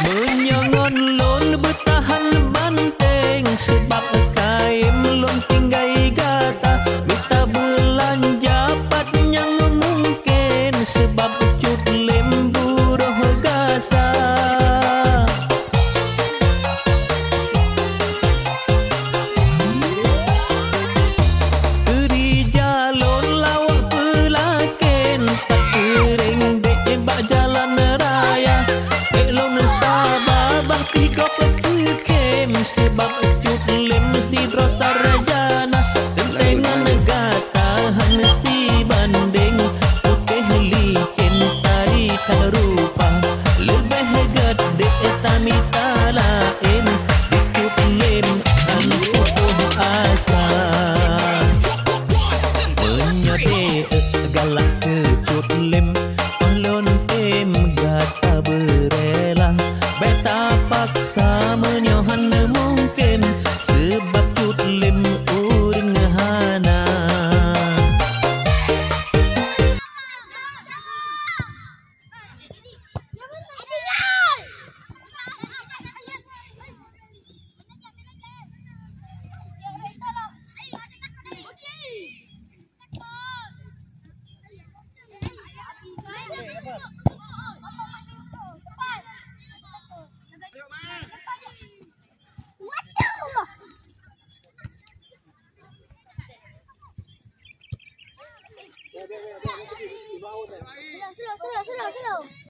Menyongon lon bertahan banteng sebab kain lon tinggai gata. Minta belanja pat yang mungkin sebab cut lembu roh gasa. Teri jalon lawak pelaken tak kering dek bak jalan raya. Elon Sabah bakti kau petukem sebab cut lem mesti drosar rajana. Tentengan gata mesti banding putih licin tarikan rupa. Lebih gede tamita lain di cut lem kan putuh asa. Menyode galak ke cut lem lon tem gata berela. Beta paksa menyohan mungkin sebab cut lem uring hana. Slow.